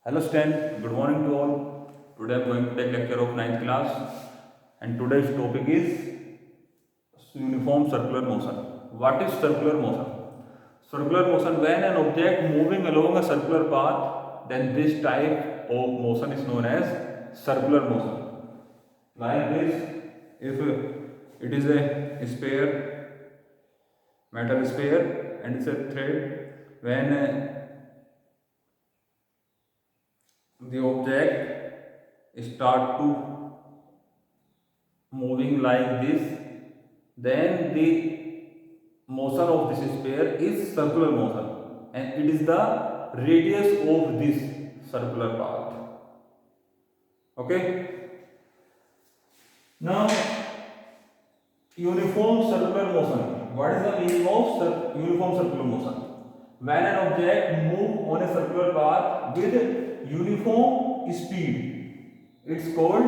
Hello students, good morning to all. Today I am going to take lecture of ninth class and today's topic is uniform circular motion. What is circular motion? Circular motion, when an object moving along a circular path, then this type of motion is known as circular motion. Like this, if it is a sphere, metal sphere and it's a thread, when the object start to moving like this, then the motion of this sphere is circular motion and it is the radius of this circular path. Okay, now uniform circular motion. What is the meaning of uniform circular motion? When an object move on a circular path with uniform speed, it's called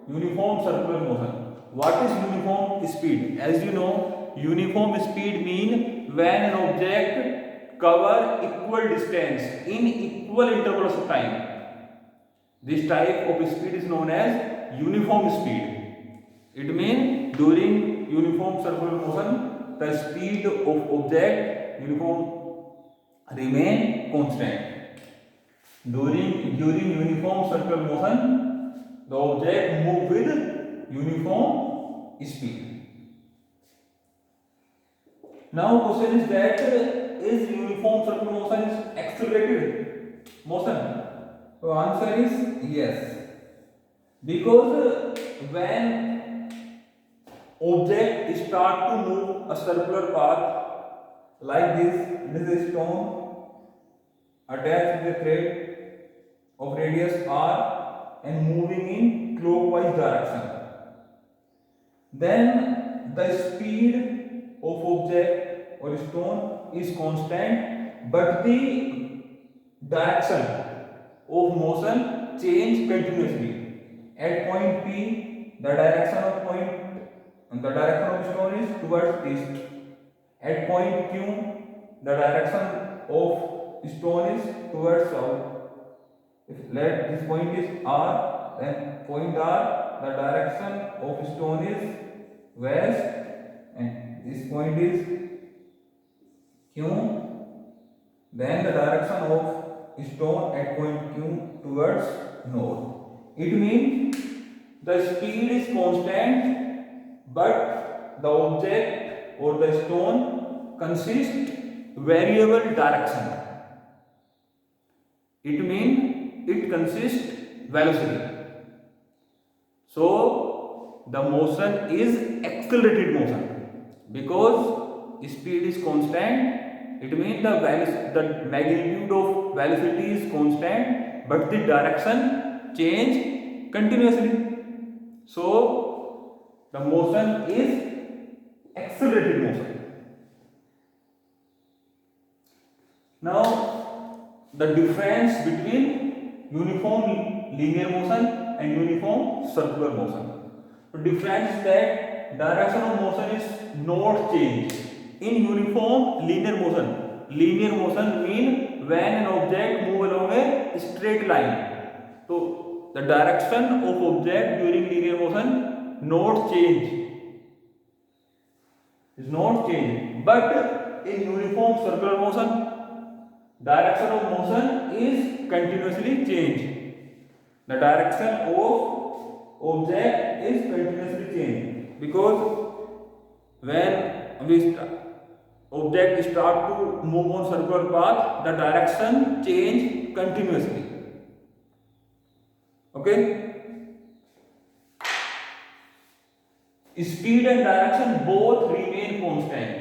uniform circular motion. What is uniform speed? As you know, uniform speed mean when an object cover equal distance in equal intervals of time. This type of speed is known as uniform speed. It means during uniform circular motion, the speed of object uniform remain constant. During uniform circular motion, the object move with uniform speed. Now question is that is uniform circular motion is accelerated motion? So answer is yes. Because when object start to move a circular path like this is a stone attached with a thread of radius r and moving in clockwise direction. Then the speed of object or stone is constant, but the direction of motion change continuously. At point P, the direction of stone is towards east. At point Q, the direction of stone is towards south. If let this point is R, then point R, the direction of stone is west, and this point is Q, then the direction of stone at point Q towards north. It means the speed is constant, but the object or the stone consists variable direction. It means it consists velocity. So the motion is accelerated motion because speed is constant. It means the magnitude of velocity is constant, but the direction change continuously. So the motion is accelerated motion. Now the difference between uniform linear motion and uniform circular motion. The difference is that direction of motion is not changed. In uniform linear motion mean when an object move along a straight line. So the direction of object during linear motion not change. Is not change. But in uniform circular motion, direction of motion is continuously changed. The direction of object is continuously changed because when object start to move on circular path, the direction change continuously. Okay. Speed and direction both remain constant.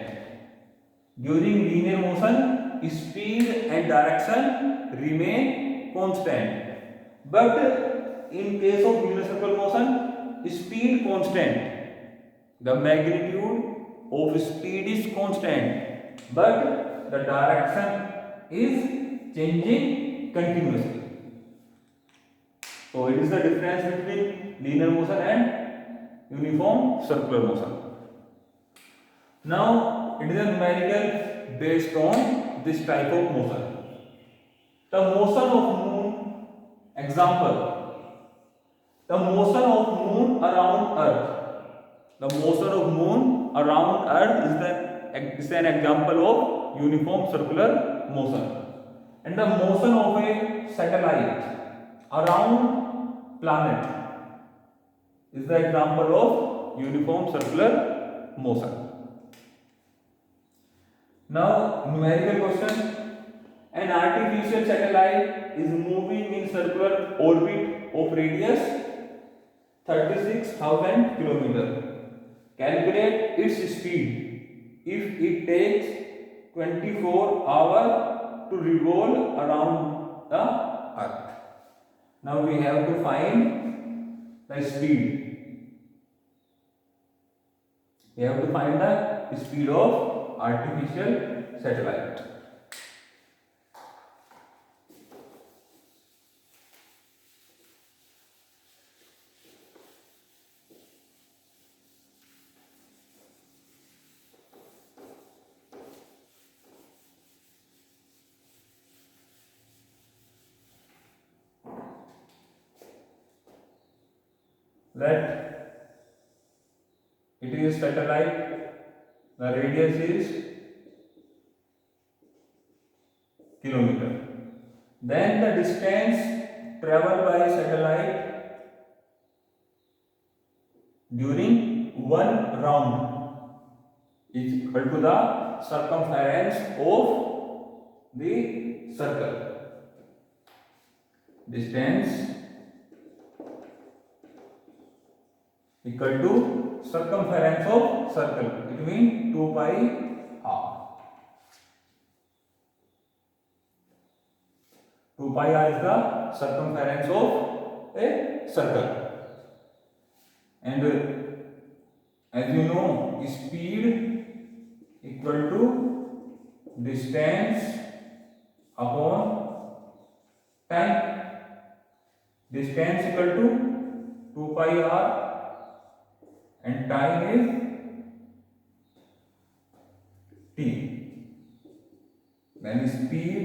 During linear motion, speed and direction remain constant. But in case of unicycle motion, speed constant. The magnitude of speed is constant, but the direction is changing continuously. So it is the difference between linear motion and uniform circular motion. Now it is a numerical based on this type of motion. The motion of moon Example: the motion of moon around Earth. The motion of moon around Earth is an example of uniform circular motion. And the motion of a satellite around planet is the example of uniform circular motion. Now, numerical question. An artificial satellite is moving in circular orbit of radius 36,000 km. Calculate its speed if it takes 24 hours to revolve around the Earth. Now we have to find the speed. We have to find the speed of artificial satellite. Let it is satellite, the radius is kilometer. Then the distance traveled by satellite during one round is equal to the circumference of the circle. Distance equal to circumference of circle. It means 2 pi r. 2 pi r is the circumference of a circle. And as you know, speed equal to distance upon time. Distance equal to 2 pi r and time is t. Then speed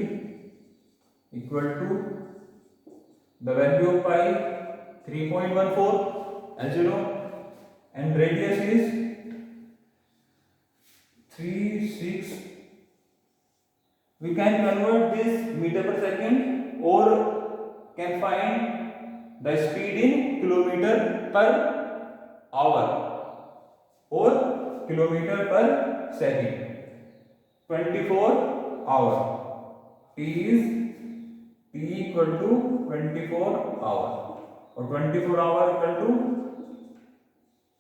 equal to the value of pi 3.14, as you know, and radius is 36. We can convert this meter per second or can find the speed in kilometer per hour or kilometer per second. 24 hour. T equal to 24 hour, or 24 hour equal to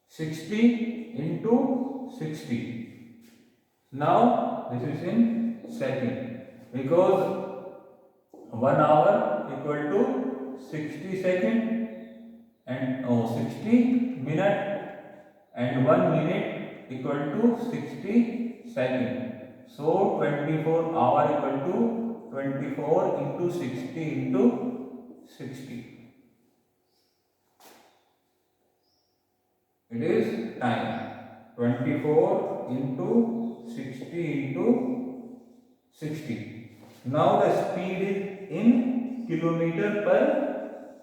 60 into 60. Now this is in second, because 1 hour equal to 60 second and 60 minute, and 1 minute equal to 60 second. So 24 hour equal to 24 into 60 into 60. It is time. 24 into 60 into 60. Now the speed is in kilometer per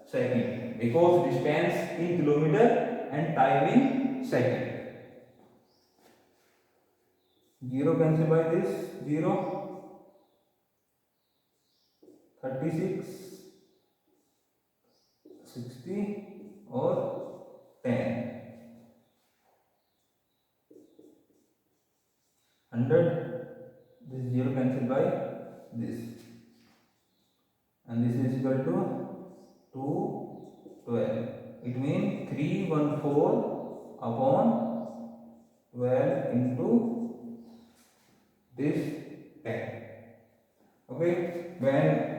second, because distance in kilometer and time in second. 0 cancel by this, 0, 36, 60 or 10, 100, this 0 cancel by this, and this is equal to 212. It means 314 upon 12 into this 10. Okay, when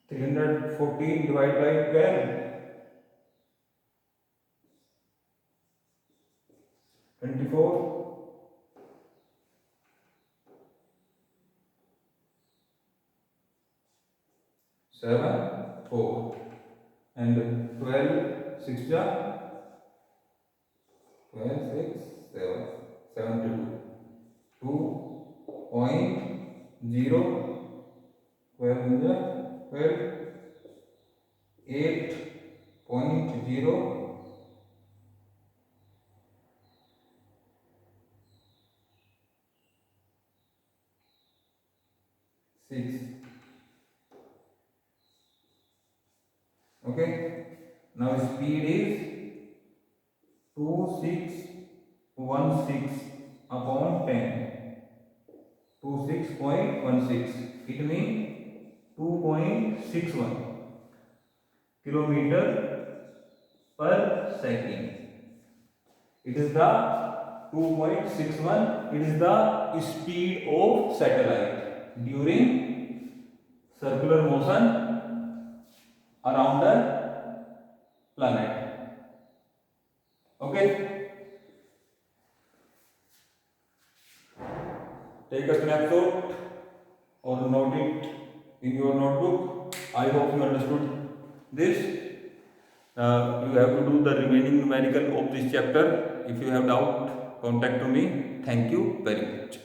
314 divided by 12, 24, 7, 4, and 12, 6, 12, 6, 7, 72, 2.014 12 into 12, 8.0 6. Okay, now speed is 2616 upon 10. 26.16, it means 2.61 kilometer per second. It is the 2.61, it is the speed of satellite during circular motion around the planet. Okay, take a snapshot or note it in your notebook. I hope you understood this. You have to do the remaining numerical of this chapter. If you have doubt, contact to me. Thank you very much.